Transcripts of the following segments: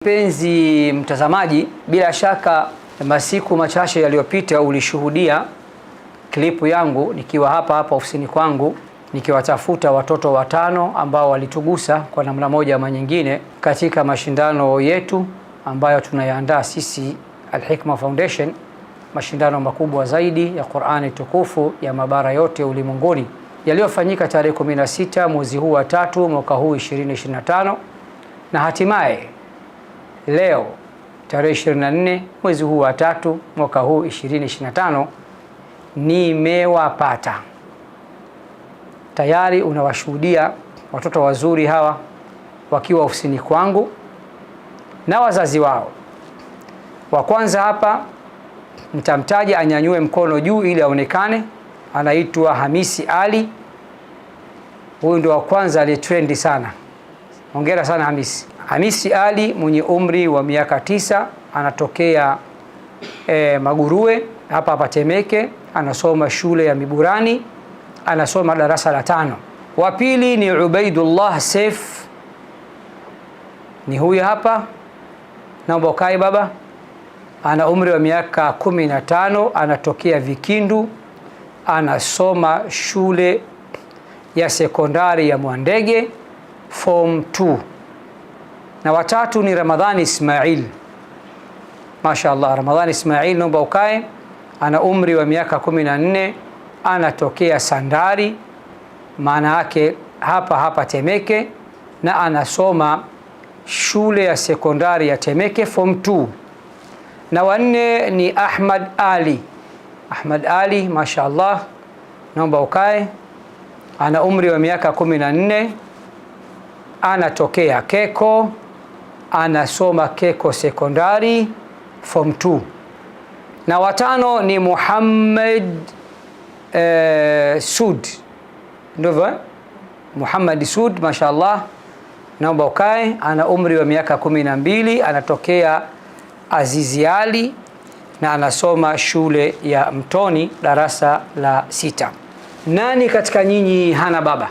Mpenzi mtazamaji, bila shaka masiku machache yaliyopita ulishuhudia klipu yangu nikiwa hapa ofisini kwangu nikiwatafuta watoto watano ambao walitugusa kwa namna moja ama nyingine katika mashindano yetu ambayo tunayaandaa sisi Al-Hikma Foundation, mashindano makubwa zaidi ya Qur'ani tukufu ya mabara yote ulimwenguni yaliyofanyika tarehe 16 mwezi huu wa 3 mwaka huu 2025, na hatimaye leo tarehe 24 mwezi huu wa 3 mwaka huu 2025 nimewapata. Tayari unawashuhudia watoto wazuri hawa wakiwa ofisini kwangu na wazazi wao. Wa kwanza hapa nitamtaja, anyanyue mkono juu ili aonekane. Anaitwa Hamisi Ali. Huyu ndio wa kwanza aliyetrendi sana. Hongera sana Hamisi. Hamisi Ali mwenye umri wa miaka 9, anatokea Maguruwe hapa Temeke, anasoma shule ya Miburani, anasoma darasa la 5. Wa pili ni Ubaidullah Saif, ni huyu hapa, naomba ukae baba. Ana umri wa miaka 15, anatokea Vikindu, anasoma shule ya sekondari ya Mwandege form 2. Na watatu ni Ramadhani Ismail. Mashaallah, Ramadhani Ismail, naomba ukae. Ana umri wa miaka 14, anatokea Sandari, maana yake hapa Temeke, na anasoma shule ya sekondari ya Temeke form 2. Na wanne ni Ahmad Ali. Ahmad Ali, mashaallah, naomba ukae. Ana umri wa miaka 14, anatokea Keko, anasoma Keko sekondari form 2. Na watano ni Muhammad Sud. Ndivyo? Muhammad Sud, mashaallah, naomba ukae. Ana umri wa miaka 12, anatokea Azizi Ali na anasoma shule ya Mtoni darasa la 6. Nani katika nyinyi hana baba?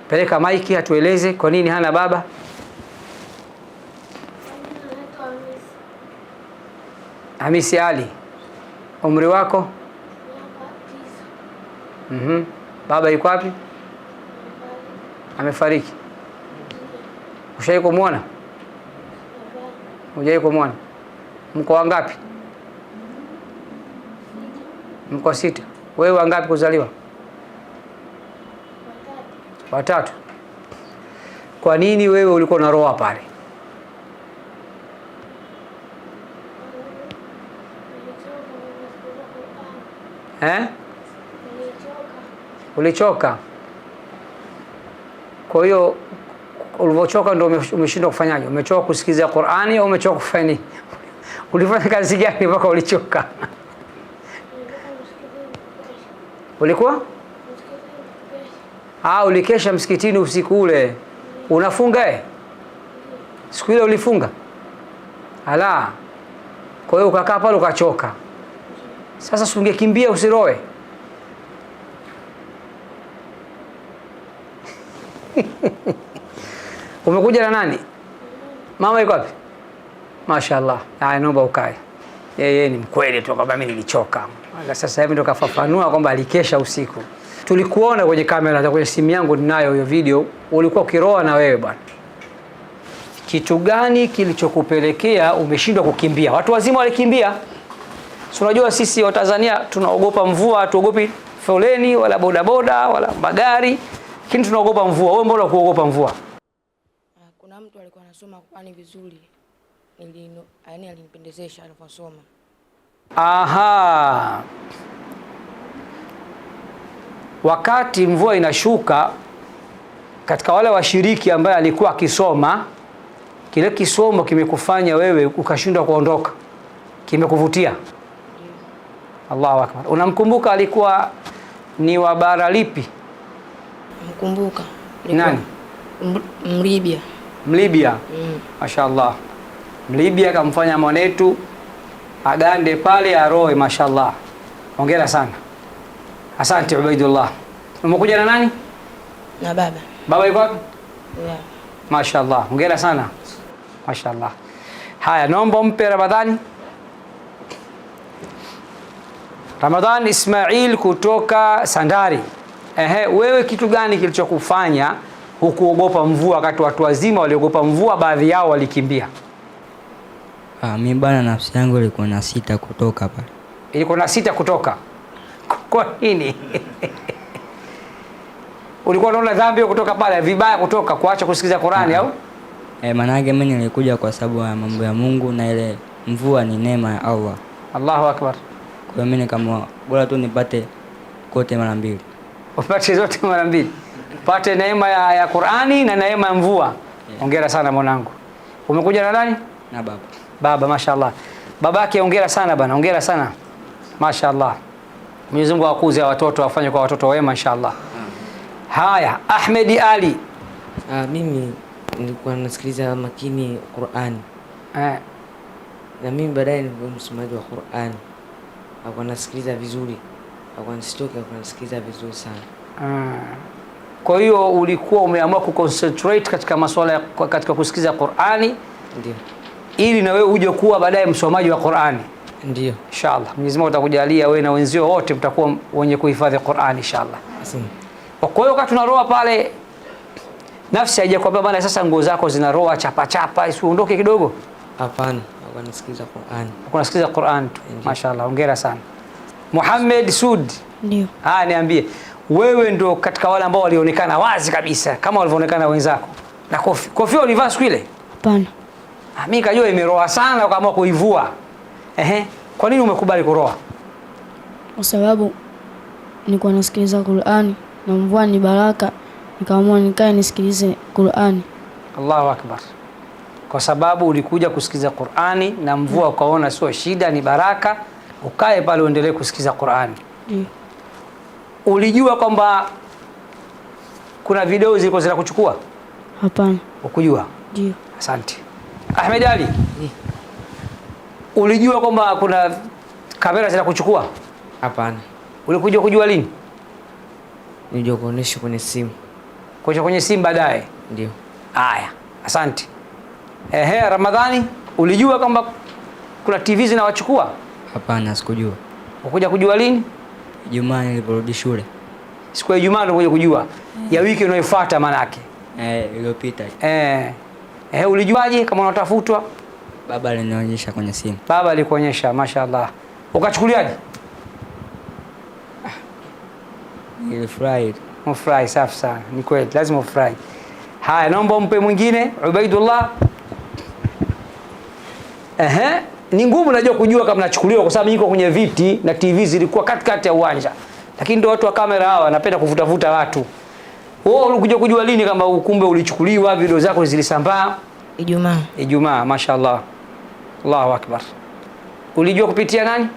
Peleka maiki atueleze kwa nini hana baba. Hamisi Ali, umri wako? Baba yuko wapi? Amefariki. Ushawahi kumwona? Hujawahi kumwona? Mko wangapi? Mko 6. Wewe wangapi kuzaliwa? Watatu. Kwa nini wewe ulikuwa na roho pale? Ulichoka. Kwa hiyo ulivyochoka ndio umeshindwa kufanyaje? Umechoka kusikiza Qur'ani au umechoka kufanya nini? Ulifanya kazi gani mpaka ulichoka? Ulikuwa? Ulikesha msikitini usiku ule. Unafunga siku ile ulifunga? Ala. Kwa hiyo ukakaa pale ukachoka. Sasa usingekimbia usiroe. Umekuja na nani? Mama yuko wapi? Mashaallah. Naomba ukae. Yeye ni mkweli tu kwamba mimi nilichoka. Sasa hivi ndo kafafanua kwamba alikesha usiku. Tulikuona kwenye kamera za kwenye simu yangu, ninayo hiyo video. Ulikuwa ukiroa na wewe bwana. Kitu gani kilichokupelekea umeshindwa kukimbia? Watu wazima walikimbia. Si unajua sisi wa Tanzania tunaogopa mvua, tuogopi foleni wala bodaboda wala magari. Lakini tunaogopa mvua. Wewe mbona kuogopa mvua? Kuna mtu alikuwa anasoma Qur'ani vizuri. Yaani alinipendezesha aliposoma. Aha. Wakati mvua inashuka, katika wale washiriki ambaye alikuwa akisoma, kile kisomo kimekufanya wewe ukashindwa kuondoka. Kimekuvutia. Allahu Akbar. Unamkumbuka alikuwa ni wa bara lipi? Mkumbuka. Nani? Mlibia. Mlibia. Mashaallah. Mlibia kamfanya mwanetu agande pale aroe, mashaallah. Hongera sana. Asante Ubaidullah. Umekuja na nani? Na baba. Baba yuko wapi? Yeah. Mashaallah. Hongera sana. Mashaallah. Haya, naomba mpe Ramadhani. Ramadhan Ismail kutoka Sandari. Wewe kitu gani kilichokufanya hukuogopa mvua wakati watu wazima waliogopa mvua baadhi yao walikimbia? Mimi bana, nafsi yangu ilikuwa na sita kutoka pale. Ilikuwa na sita kutoka. Kwa nini? Ulikuwa unaona dhambi kutoka pale, vibaya kutoka kuacha kusikiza Qur'ani au? Maanake mimi nilikuja kwa sababu ya mambo ya Mungu, na ile mvua ni neema ya Allah. Allahu Akbar. Kwa hiyo mimi kama bora tu nipate kote mara mbili. Upate zote mara mbili. Pate neema ya Qur'ani na neema ya mvua. Hongera sana mwanangu. Umekuja na nani? Na baba. Baba, mashaallah. Babake hongera sana bana, hongera sana. Mashaallah. Mwenyezi Mungu akuze watoto, afanye kwa watoto wema inshallah. Haya, Ahmed Ali. Mimi nilikuwa nasikiliza makini Qur'ani. Na mimi baadaye nilikuwa msomaji wa Qur'ani. Hakuwa nasikiliza vizuri. Hakuwa nisitoke, hakuwa nasikiliza vizuri sana. Kwa hiyo ulikuwa umeamua kuconcentrate katika masuala katika kusikiliza Qur'ani? Ndio. Ili na wewe uje kuwa baadaye msomaji wa Qur'ani? Ndio. Inshallah. Mwenyezi Mungu atakujalia wewe na wenzio wote mtakuwa wenye kuhifadhi Qur'ani inshallah. Asante. Kwa hiyo wakati unaroa pale nafsi haijakwambia bana sasa nguo zako zinaroa chapa chapa usiondoke kidogo? Hapana, hakuwa nasikiliza Qur'ani. Hakuwa nasikiliza Qur'ani tu. Mashaallah, hongera sana. Muhammad Sud. Ndio. Niambie, wewe ndo katika wale ambao walionekana wazi kabisa kama walivyoonekana wenzako. Na kofia ulivaa siku ile? Hapana. Mimi kajua imeroa sana ukaamua kuivua. Kwa nini umekubali kuroa? Kwa sababu nilikuwa nasikiliza Qur'ani na mvua ni baraka, nikaamua nikae nisikilize Qur'ani. Allahu Akbar. Kwa sababu ulikuja kusikiliza Qur'ani na mvua ukaona sio shida, ni baraka, ukae pale uendelee kusikiliza Qur'ani. Ulijua kwamba kuna video zilikuwa zinakuchukua? Hapana. Ukujua? Ndio. Asante. Ahmed Ali. Ulijua kwamba kuna kamera zinakuchukua? Hapana. Ulikuja kujua lini? Nilijua kuonesha kwenye simu. Kuonesha kwenye simu baadaye? Ndio. Haya, asante. Ramadhani, ulijua kwamba kuna TV zinawachukua? Hapana, sikujua. Ukuja kujua lini? Ijumaa niliporudi shule. Siku ya Ijumaa ndio kujua. Ya wiki inayofuata maana yake. Iliyopita. Ulijuaje kama unatafutwa? Baba alinionyesha kwenye simu. Baba alikuonyesha, mashaallah. Ukachukuliaje? Nilifurahi. Mfurahi, safi sana. Ni kweli, lazima ufurahi. Haya, naomba mpe mwingine, Ubaidullah. Ni ngumu najua kujua kama nachukuliwa kwa sababu niko kwenye viti na TV zilikuwa katikati ya uwanja. Lakini ndio watu wa kamera hawa wanapenda kuvutavuta watu. Wewe ulikuja kujua lini kama ukumbe ulichukuliwa, video zako zilisambaa? Ijumaa. Ijumaa, mashaallah. Allahu Akbar. Ulijua kupitia nani?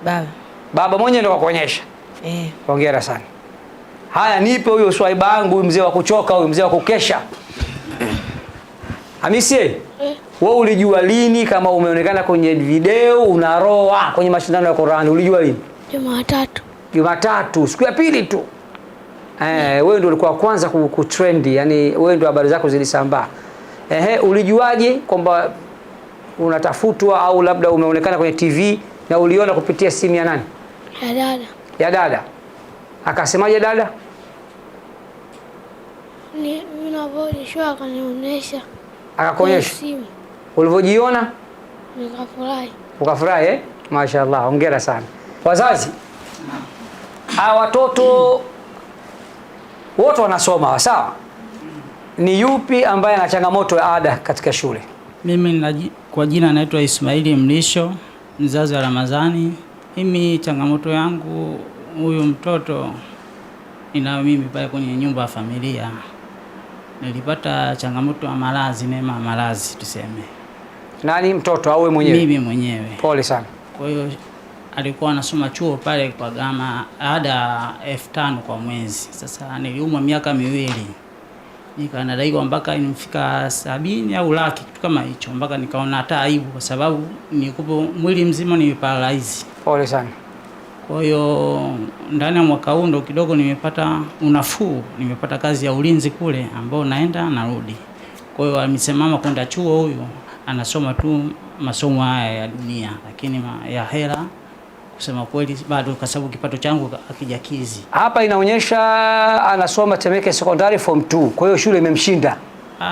Baba. Baba mwenyewe ndio akakuonyesha? Hongera sana. Haya, nipe huyo swaiba wangu, huyu mzee wa kuchoka, huyu mzee wa kukesha. Hamisi, wewe ulijua lini kama umeonekana kwenye video unaroa kwenye mashindano ya Qur'ani? Ulijua lini? Jumatatu. Jumatatu, siku ya pili tu. Wewe ndio ulikuwa kwanza kutrend, yani wewe ndio habari zako zilisambaa. Ulijuaje kwamba unatafutwa au labda umeonekana kwenye TV na uliona kupitia simu ya nani? Ya dada. Ya dada. Akasemaje dada? Ninavyoonyeshwa akanionyesha. Akakuonyesha? Ulivyojiona? Nikafurahi. Ukafurahi? Mashaallah, hongera sana. Wazazi, hawa watoto wote wanasoma, sawa? Ni yupi ambaye ana changamoto ya ada katika shule? Mimi kwa jina naitwa Ismaili Mlisho, mzazi wa Ramadhani. Mimi changamoto yangu, huyu mtoto ninayo mimi pale kwenye nyumba ya familia. Nilipata changamoto ya malazi, neema malazi tuseme. Nani mtoto au wewe mwenyewe? Mimi mwenyewe. Pole sana. Kwa hiyo alikuwa anasoma chuo pale kwa gharama ada 5,000 kwa mwezi. Sasa niliumwa miaka miwili. Nikanadaiwa mpaka nimfika 70 au laki kitu kama hicho, mpaka nikaona hata aibu kwa sababu nilikuwa mwili mzima nimeparalyze. Pole sana. Kwa hiyo ndani ya mwaka huu ndo kidogo nimepata unafuu, nimepata kazi ya ulinzi kule ambao naenda narudi. Kwa hiyo amesemama kwenda chuo huyu anasoma tu masomo haya ya dunia, lakini ya hera kusema kweli bado, kwa sababu kipato changu hakijakizi. Hapa inaonyesha anasoma Temeke Secondary form 2. Kwa hiyo shule imemshinda.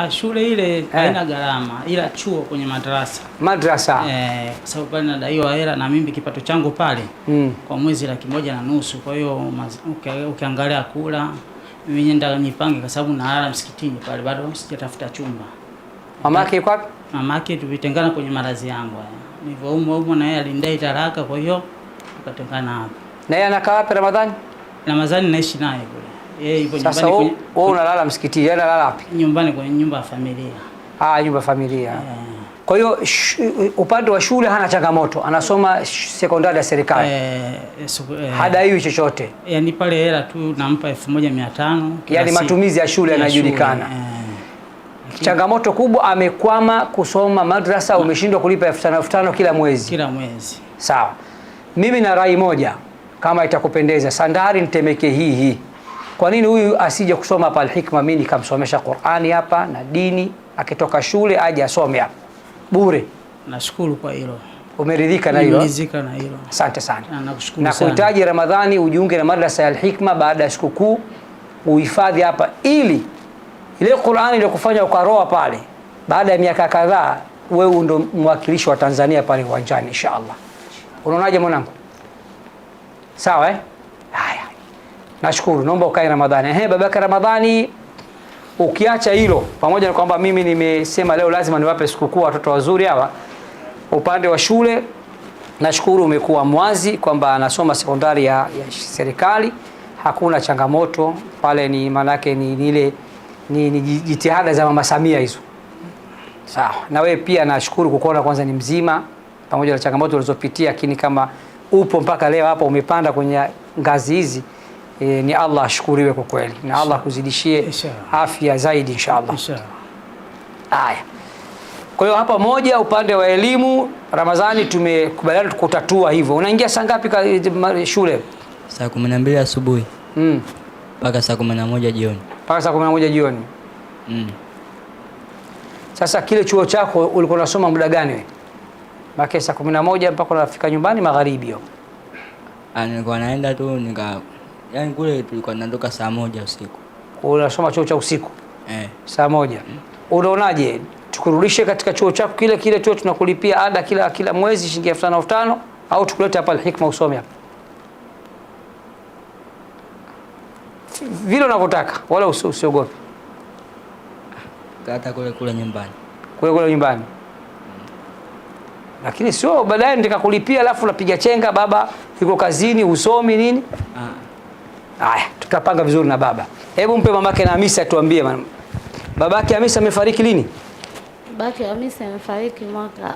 Shule ile haina gharama, ila chuo kwenye madrasa. Kwa sababu pale nadaiwa hela na mimi kipato changu pale kwa mwezi 1,500. Kwa hiyo ukiangalia kula mimi nenda nipange, kwa sababu nalala msikitini pale, bado sijatafuta chumba. Mamake yuko wapi? Mamake tulitengana kwenye maradhi yangu haya. Nilivyoumwa na yeye alindai talaka, kwa hiyo tukatengana hapo. Na yeye anakaa wapi Ramadhani? Ramadhani naishi naye kule. Yeye yupo nyumbani. Sasa wewe unalala msikitini, yeye analala wapi? Nyumbani, kwenye nyumba ya familia. Nyumba ya familia. Kwa hiyo upande wa shule hana changamoto, anasoma sekondari ya serikali. Hadaiwi chochote. Yaani pale hela tu nampa 1,500. Yaani matumizi ya shule yanajulikana. Changamoto kubwa amekwama kusoma madrasa, umeshindwa kulipa 5,000 kila mwezi. Kila mwezi. Sawa. Mimi na rai moja, kama itakupendeza, Sandari Temeke hii. Kwa nini huyu asije kusoma hapa Al-Hikma? Mimi nikamsomesha Qur'ani hapa na dini, akitoka shule aje asome hapa bure. Nashukuru kwa hilo. Umeridhika na hilo? Nimeridhika na hilo. Asante sana. Nakushukuru sana. Na kuhitaji Ramadhani ujiunge na madrasa ya Al-Hikma baada ya sikukuu, uhifadhi hapa ili ile Qur'ani ndio kufanya ukaroa pale. Baada ya miaka kadhaa wewe ndio mwakilishi wa Tanzania pale uwanjani inshallah. Unaonaje mwanangu? Sawa Haya. Nashukuru. Naomba ukae Ramadhani. Babaka Ramadhani, ukiacha hilo, pamoja na kwamba mimi nimesema leo lazima niwape sikukuu watoto wazuri hawa, upande wa shule nashukuru umekuwa mwazi kwamba anasoma sekondari ya serikali, hakuna changamoto pale. Ni maana yake ni jitihada za Mama Samia hizo. Sawa. Na wewe pia nashukuru kukuona kwanza ni mzima pamoja na changamoto ulizopitia, lakini kama upo mpaka leo hapa umepanda kwenye ngazi hizi, ni Allah ashukuriwe kwa kweli, na Allah kuzidishie afya zaidi inshallah. Haya. Kwa hiyo hapa moja, upande wa elimu Ramadhani tumekubaliana kutatua hivyo. Unaingia saa ngapi shule? Saa 12 asubuhi. Mpaka saa 11 jioni. Mpaka saa 11 jioni. Sasa kile chuo chako ulikuwa unasoma muda gani wewe? Mpaka saa 11 mpaka unafika nyumbani magharibi hiyo. Nilikuwa naenda tu yaani kule tulikuwa tunatoka saa 1 usiku. Unasoma chuo cha usiku? Saa 1. Unaonaje tukurudishe katika chuo chako kile chuo tunakulipia ada kila mwezi shilingi 5,500 au tukulete hapa Al-Hikma usome hapa? Vile unavyotaka, wala usiogope. Hata kule nyumbani. Kule nyumbani. Lakini sio baadaye nikakulipia alafu unapiga chenga baba yuko kazini usomi nini? Haya, tutapanga vizuri na baba. Hebu mpe mamake na Hamisa tuambie babake Hamisa amefariki lini? Babake Hamisa amefariki mwaka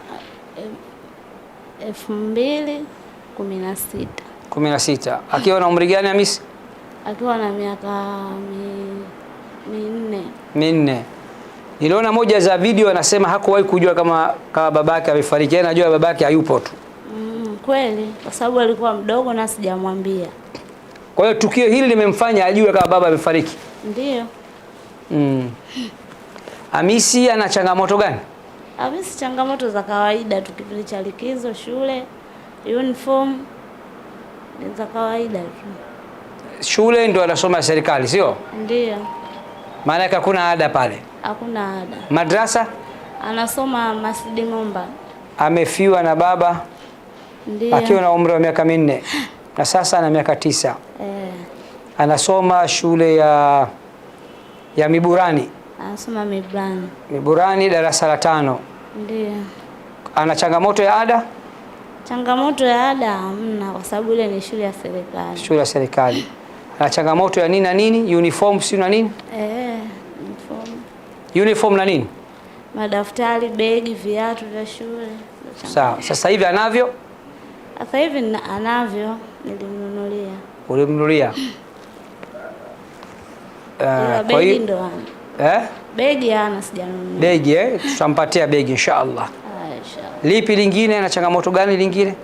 2016. 16. Akiwa na umri gani Hamisa? Akiwa na miaka 4. Niliona moja za video anasema hakuwahi kujua kama babake amefariki. Yeye anajua babake hayupo tu. Kweli, kwa sababu alikuwa mdogo na sijamwambia. Kwa hiyo tukio hili limemfanya ajue kama baba amefariki. Ndio. Hamisi ana changamoto gani? Hamisi changamoto za kawaida tu, kipindi cha likizo, shule, uniform ni za kawaida tu. Shule ndio anasoma serikali, sio? Ndio. Maana yake hakuna ada pale? Hakuna ada. Madrasa? Anasoma Masjid Momba. Amefiwa na baba? Ndio. Akiwa na umri wa miaka 4 na sasa ana miaka 9. Anasoma shule ya Miburani. Anasoma Miburani darasa la 5. Ndio. Ana changamoto ya ada? Changamoto ya ada hamna, kwa sababu ile ni shule ya serikali. Shule ya serikali. Ana changamoto ya nini na nini? Uniform si na nini? Uniform na nini? Madaftari, begi, viatu vya shule. Sawa. Sasa hivi anavyo? Sasa hivi anavyo, nilimnunulia. Ulimnunulia? Kwa hiyo ndo begi ana sijanunua. Begi tutampatia begi inshallah. Inshallah. Lipi lingine na changamoto gani lingine?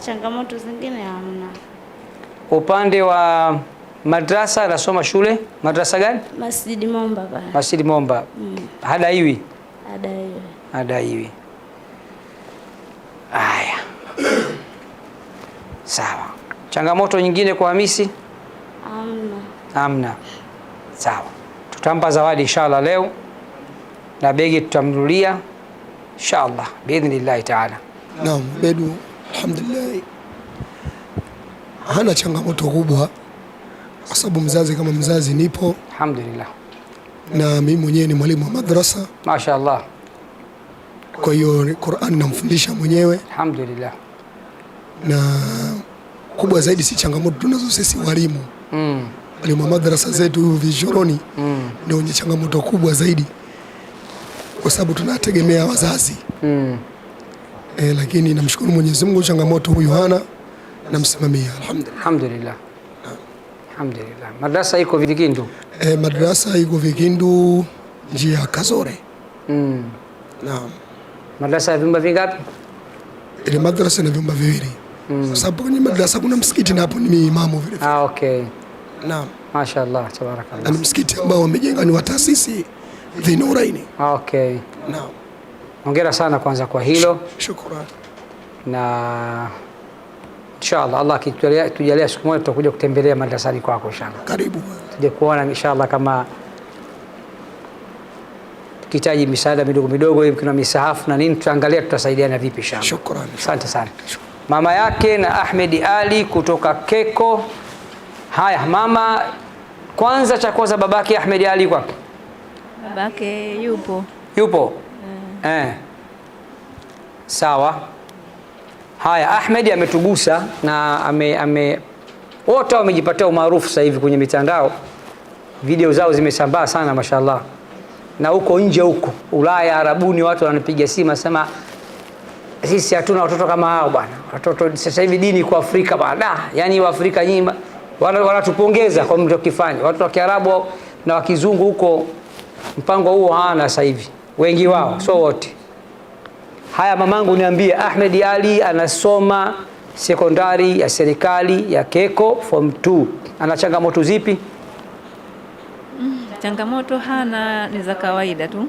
Changamoto zingine hamna. Upande wa madrasa anasoma shule madrasa gani? Masjid Momba bana. Masjid Momba. Hadaiwi? Hadaiwi. Changamoto nyingine kwa Hamisi? Amna. Sawa, tutampa zawadi inshallah leo na begi tutamnulia inshallah biidhnillah taala. Naam, Bedu alhamdulillah hana changamoto kubwa kwa sababu mzazi kama mzazi nipo alhamdulillah, na mimi mwenyewe ni mwalimu wa madrasa mashaallah. Kwa hiyo Qur'an namfundisha mwenyewe alhamdulillah, na kubwa zaidi si changamoto tunazo sisi walimu walimu wa madrasa zetu vichoroni ndio wenye changamoto kubwa zaidi kwa sababu tunategemea wazazi lakini namshukuru Mwenyezi Mungu changamoto huyu hana, namsimamia alhamdulillah. Alhamdulillah. Madrasa iko Vikindu? Madrasa iko Vikindu njia Kazore. Naam. Madrasa ya vyumba vingapi? Ile madrasa ina vyumba viwili. Kwa sababu kwenye madrasa kuna msikiti na hapo ni imamu vile. Okay. Naam. Mashaallah, tabarakallah. Ni msikiti ambao wamejenga ni wa taasisi Dhinuraini. Okay. Naam. Hongera sana kwanza kwa hilo. Shukrani. Na inshallah Allah akitujalia siku moja tutakuja kutembelea madrasani kwako inshallah. Karibu. Tuje kuona inshallah kama tukihitaji misaada midogo midogo hivi, kuna misahafu na nini, tutaangalia tutasaidiana vipi inshallah. Shukrani. Asante sana. Mama yake na Ahmed Ali kutoka Keko. Haya mama, kwanza cha kwanza babake Ahmed Ali kwa? Babake yupo. Yupo? Sawa. Haya, Ahmed ametugusa na wote wamejipatia umaarufu sasa hivi kwenye mitandao. Video zao zimesambaa sana mashallah. Na huko nje huko Ulaya, Arabuni, watu wananipiga simu nasema sisi hatuna watoto kama hao bwana. Watoto sasa hivi dini kwa Afrika bwana. Yaani wa Afrika nyinyi wanatupongeza kwa mlichokifanya. Watu wa Kiarabu na wa Kizungu huko mpango huo hana sasa hivi. Wengi wao, sio wote. Haya mamangu, niambie, Ahmed Ali anasoma sekondari ya serikali ya Keko form 2. Ana changamoto zipi? Changamoto hana, ni za kawaida tu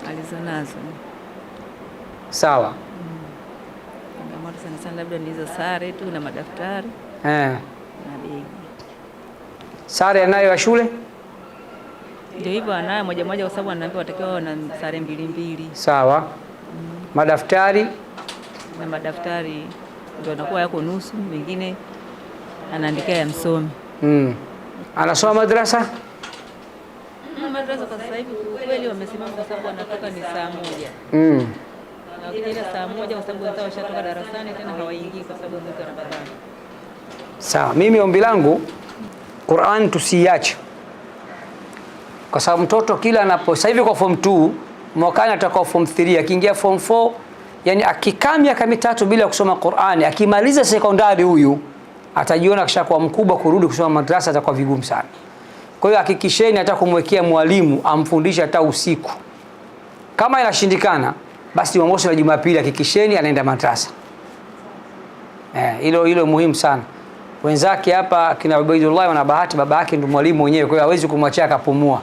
alizonazo. Sawa. Changamoto sana labda ni hizo sare tu na madaftari na begi. Sare anayo ya shule? Ndio hivyo, anayo moja moja kwa sababu anaambiwa watakiwa na sare mbili. Sawa. Madaftari? Na madaftari ndio anakuwa yako nusu, mengine anaandikia ya msomi. Anasoma madrasa? Madrasa kwa sasa hivi kweli wamesimama kwa sababu anatoka ni saa 1. Na wakija saa 1 kwa sababu wao washatoka darasani tena hawaingii kwa sababu mwezi wa Ramadhani. Sawa, mimi ombi langu Qur'an tusiache. Kwa sababu mtoto kila sasa hivi kwa form 2, mwakani atakuwa form 3, akiingia form 4, yani akikaa miaka mitatu bila kusoma Qur'ani, akimaliza sekondari huyu atajiona kishakuwa mkubwa, kurudi kusoma madrasa atakuwa vigumu sana. Kwa hiyo hakikisheni hata kumwekea mwalimu amfundishe hata usiku. Kama inashindikana basi Jumamosi na Jumapili hakikisheni anaenda madrasa. Hilo muhimu sana. Wenzake hapa kina Ubaidullah wana bahati baba yake ndio mwalimu mwenyewe, kwa hiyo hawezi kumwachia akapumua.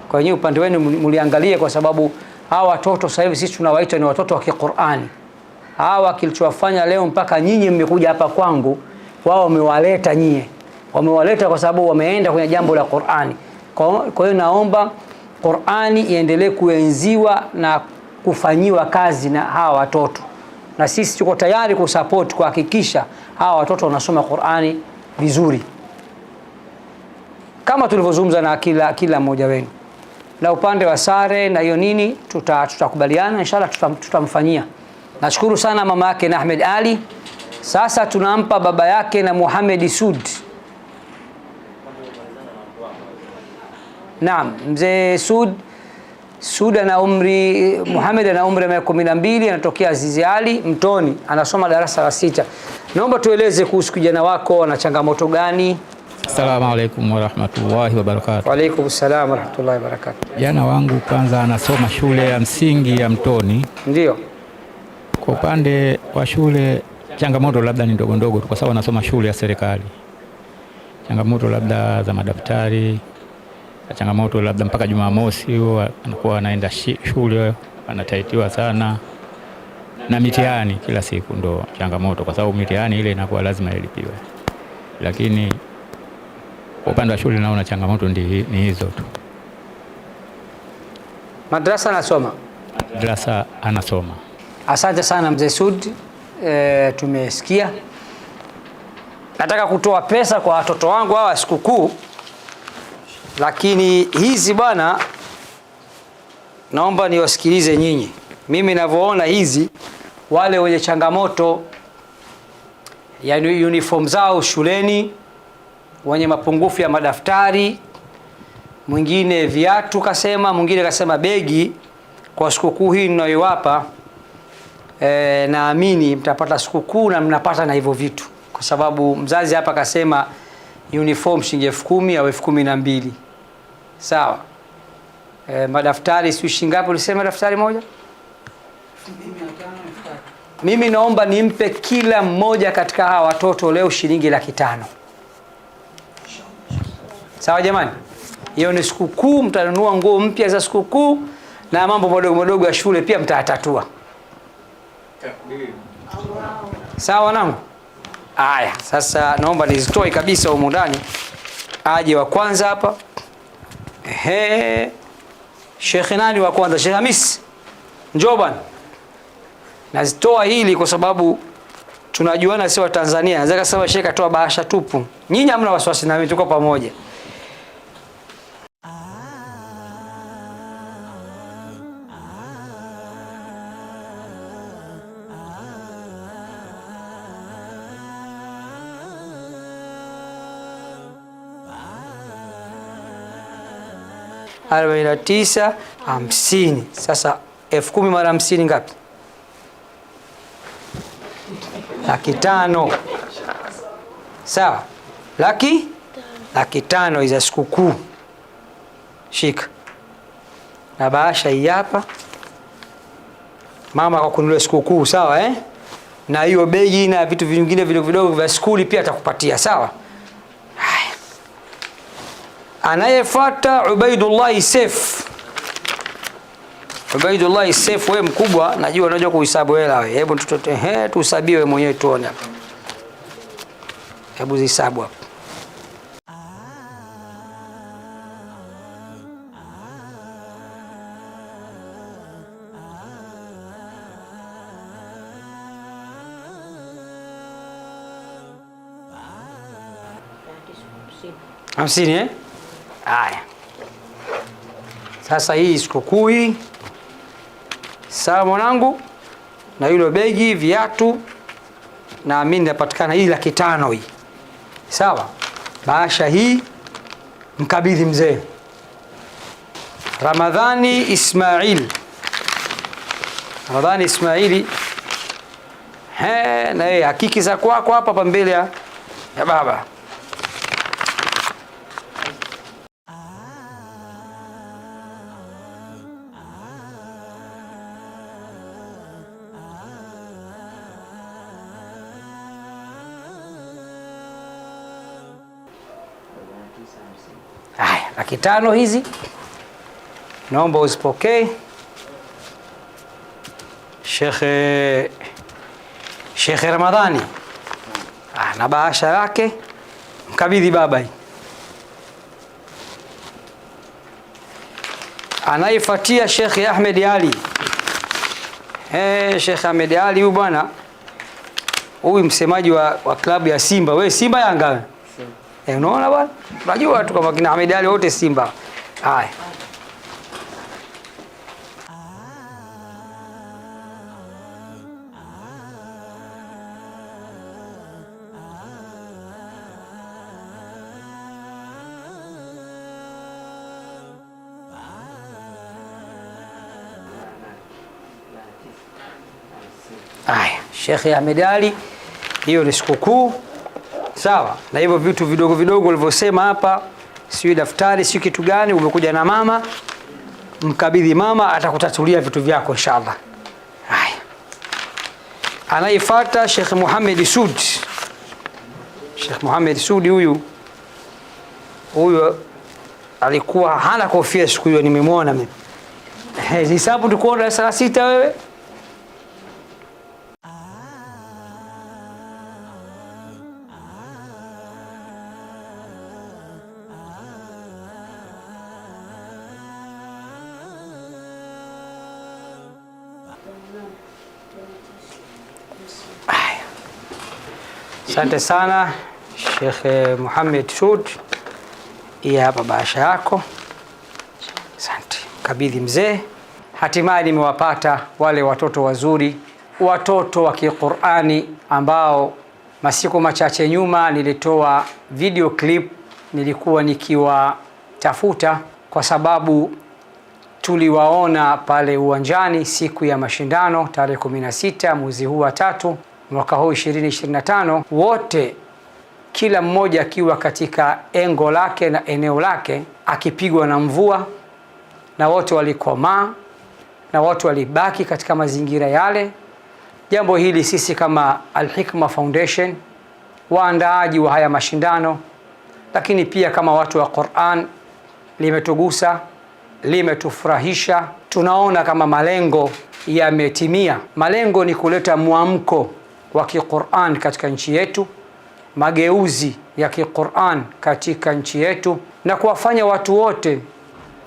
Kwa hiyo upande wenu mliangalie, kwa sababu hawa watoto sasa hivi sisi tunawaita ni watoto wa Qur'ani. Hawa kilichowafanya leo mpaka nyinyi mmekuja hapa kwangu, wao wamewaleta nyie. Wamewaleta kwa sababu wameenda kwenye jambo la Qur'ani. Kwa hiyo naomba Qur'ani iendelee kuenziwa na kufanyiwa kazi na hawa watoto. Na sisi tuko tayari kusupport kuhakikisha hawa watoto wanasoma Qur'ani vizuri. Kama tulivyozungumza na kila mmoja wenu. Na upande wa sare na hiyo nini tutakubaliana inshallah, tutamfanyia. Nashukuru sana mama yake na Ahmed Ali. Sasa tunampa baba yake na Muhammad Sud. Naam, mzee Sud ana umri, Muhammad ana umri wa 12, anatokea Azizi Ali Mtoni, anasoma darasa la 6. Naomba tueleze kuhusu kijana wako, ana changamoto gani? Assalamu alaykum wa rahmatullahi wa barakatuh. Wa alaykum assalam wa rahmatullahi wa barakatuh. Jana wangu kwanza anasoma shule ya msingi ya Mtoni. Ndio. Kwa upande wa shule changamoto labda ni ndogo ndogo kwa sababu anasoma shule ya serikali. Changamoto labda za madaftari, changamoto labda mpaka Jumamosi huwa anakuwa anaenda shule, anataitiwa sana. na mitihani kila siku ndo changamoto, kwa sababu mitihani ile inakuwa lazima ilipiwe. Lakini kwa upande wa shule naona changamoto ni hizo tu. Madrasa anasoma? Madrasa anasoma. Asante sana mzee Sud, tumesikia. Nataka kutoa pesa kwa watoto wangu hawa sikukuu, lakini hizi bwana naomba niwasikilize nyinyi. Mimi ninavyoona hizi, wale wenye changamoto ya uniform zao shuleni, wenye mapungufu ya madaftari, mwingine viatu kasema, mwingine kasema begi, kwa sikukuu hii ninayowapa, naamini mtapata sikukuu na mnapata na hivyo vitu, kwa sababu mzazi hapa kasema uniform shilingi 10,000 au 12,000. Sawa. Madaftari si shilingi ngapi ulisema daftari moja? Mimi naomba nimpe kila mmoja katika hawa watoto leo shilingi 500,000. Sawa jamani? Hiyo ni sikukuu, mtanunua nguo mpya za sikukuu na mambo madogo madogo ya shule pia mtatatua. Sawa wanangu? Haya, sasa naomba nizitoe kabisa humu ndani. Aje wa kwanza hapa. Sheikh nani wa kwanza? Sheikh Hamis. Njoo bwana. Nazitoa hili kwa sababu tunajuana si wa Tanzania. Naweza kusema Sheikh atoa bahasha tupu. Nyinyi hamna wasiwasi na mimi, tuko pamoja. Arobaini na tisa, 50. Sasa 10,000 mara 50 ngapi? 500,000. Sawa. 500,000 za sikukuu. Shika. Na bahasha hii hapa. Mama kwa kununulia sikukuu, sawa Na hiyo begi na vitu vingine vidogo vidogo vya skuli pia atakupatia, sawa? Anayefuata Ubaidullah Saif. Ubaidullah Saif, wewe mkubwa, najua unajua kuhesabu hela wewe. Hebu tuhesabie wewe mwenyewe tuone hapa. Hebu zihesabu hapa. Hamsini. Haya. Sasa hii sikukuu hii. Sawa mwanangu. Na hilo begi, viatu, na mimi napatikana hii 500,000 hii. Sawa? Bahasha hii mkabidhi mzee. Ramadhani Ismail. Ramadhani Ismaili. Na yeye hakiki za kwako hapa mbele ya baba. Haya, 500,000 hizi naomba uzipokee. Sheikh Ramadhani na bahasha yake mkabidhi baba hii. Anaifuatia Sheikh Ahmed Ali. Sheikh Ahmed Ali huyu bwana, huyu msemaji wa klabu ya Simba. Wewe Simba Yanga? Unaona bwana? Unajua watu kama kina Ahmed Ali wote Simba. Haya. Sheikh Ahmed Ali, hiyo ni sikukuu. Sawa? Na hivyo vitu vidogo vidogo ulivyosema hapa, sio daftari, sio kitu gani, umekuja na mama, mkabidhi mama, atakutatulia vitu vyako inshallah. Haya. Anaifuata Sheikh Muhammad Sud. Sheikh Muhammad Sud huyu alikuwa hana kofia siku hiyo, nimemwona mimi. Hisabu tuko darasa la 6 wewe. Asante sana Sheikh Muhammad Sud. Hii hapa bahasha yako. Asante. Kabidhi mzee. Hatimaye nimewapata wale watoto wazuri, watoto wa Qur'ani ambao masiku machache nyuma nilitoa video clip, nilikuwa nikiwatafuta kwa sababu tuliwaona pale uwanjani siku ya mashindano tarehe 16 mwezi huu wa 3 mwaka huu 2025, wote kila mmoja akiwa katika engo lake na eneo lake, akipigwa na mvua, na wote walikomaa na wote walibaki katika mazingira yale. Jambo hili sisi kama Al-Hikma Foundation, waandaaji wa haya mashindano, lakini pia kama watu wa Qur'an, limetugusa, limetufurahisha. Tunaona kama malengo yametimia. Malengo ni kuleta mwamko wa Qur'an katika nchi yetu, mageuzi ya Qur'an katika nchi yetu, na kuwafanya watu wote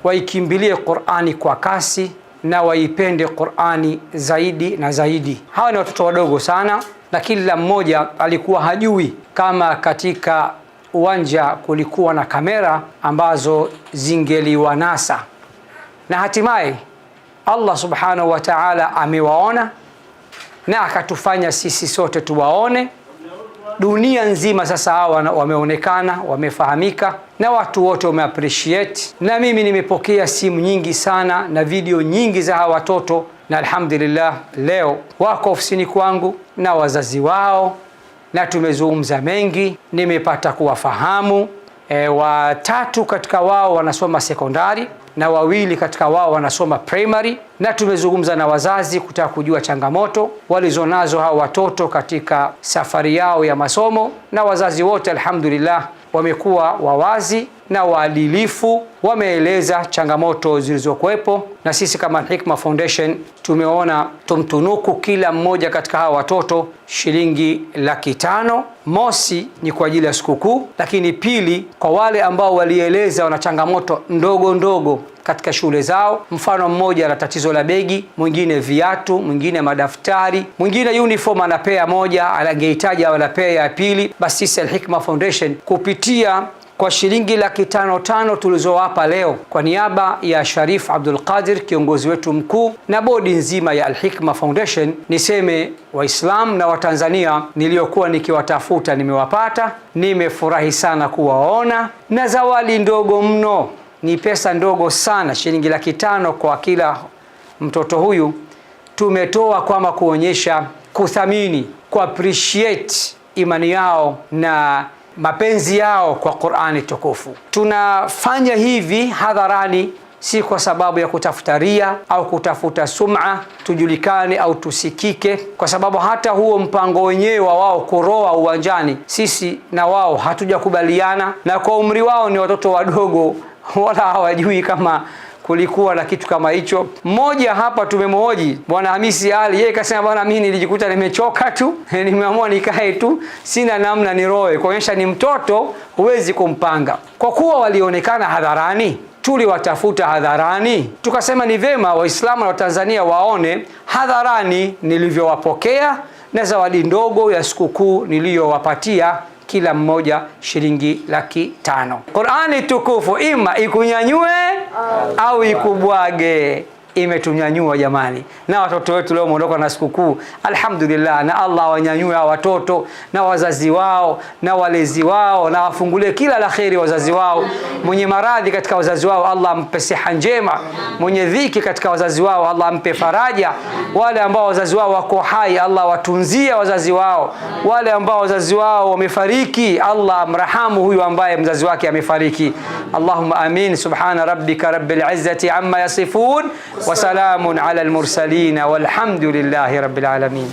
waikimbilie Qur'ani kwa kasi na waipende Qur'ani zaidi na zaidi. Hawa ni watoto wadogo sana, na kila mmoja alikuwa hajui kama katika uwanja kulikuwa na kamera ambazo zingeliwanasa, na hatimaye Allah subhanahu wa ta'ala amewaona na akatufanya sisi sote tuwaone. Dunia nzima sasa hawa wameonekana, wamefahamika, na watu wote wameappreciate. Na mimi nimepokea simu nyingi sana na video nyingi za hawa watoto, na alhamdulillah leo wako ofisini kwangu na wazazi wao, na tumezungumza mengi, nimepata kuwafahamu. Watatu katika wao wanasoma sekondari na wawili katika wao wanasoma primary, na tumezungumza na wazazi kutaka kujua changamoto walizonazo hao watoto katika safari yao ya masomo, na wazazi wote alhamdulillah wamekuwa wawazi na waadilifu, wameeleza changamoto zilizokuwepo, na sisi kama Hikma Foundation tumeona tumtunuku kila mmoja katika hawa watoto shilingi 500,000. Mosi ni kwa ajili ya sikukuu, lakini pili kwa wale ambao walieleza wana changamoto ndogo ndogo katika shule zao. Mfano, mmoja ana tatizo la begi, mwingine viatu, mwingine madaftari, mwingine uniform anapea moja, angehitaji anapea ya pili. Basi sisi Al-Hikma Foundation kupitia kwa shilingi 500,000 tulizowapa leo, kwa niaba ya Sharif Abdul Qadir, kiongozi wetu mkuu, na bodi nzima ya Al-Hikma Foundation, niseme Waislamu na Watanzania niliokuwa nikiwatafuta nimewapata. Nimefurahi sana kuwaona, na zawadi ndogo mno, ni pesa ndogo sana, shilingi 500,000 kwa kila mtoto huyu tumetoa kwamba kuonyesha kuthamini, ku appreciate imani yao na mapenzi yao kwa Qur'ani tukufu. Tunafanya hivi hadharani si kwa sababu ya kutafuta ria au kutafuta sum'a, tujulikane au tusikike, kwa sababu hata huo mpango wenyewe wa wao kuroa uwanjani, sisi na wao hatujakubaliana, na kwa umri wao ni watoto wadogo, wala hawajui kama kulikuwa na kitu kama hicho. Mmoja hapa tumemhoji Bwana Hamisi Ali, yeye kasema bwana, mimi nilijikuta nimechoka tu, nimeamua nikae tu, sina namna niroe, kuonyesha ni mtoto huwezi kumpanga. Kwa kuwa walionekana hadharani, tuliwatafuta hadharani, tukasema ni vema Waislamu na Watanzania waone hadharani nilivyowapokea na zawadi ndogo ya sikukuu niliyowapatia kila mmoja shilingi 500,000. Qur'ani tukufu ima ikunyanyue au ikubwage. Imetunyanyua jamani, na watoto wetu leo wameondoka na sikukuu, alhamdulillah. Na Allah wanyanyue hao watoto na wazazi wao na walezi wao, na wafungulie kila la kheri wazazi wao. Mwenye maradhi katika wazazi wao Allah ampe siha njema, mwenye dhiki katika wazazi wao Allah ampe faraja. Wale ambao wazazi wao wako hai Allah watunzie wazazi wao. Wale ambao wazazi wao wamefariki Allah amrahamu huyu ambaye mzazi wake amefariki. Allahumma amin. Subhana rabbika rabbil izzati amma yasifun wa salamun ala al-mursalin walhamdulillahi rabbil alamin.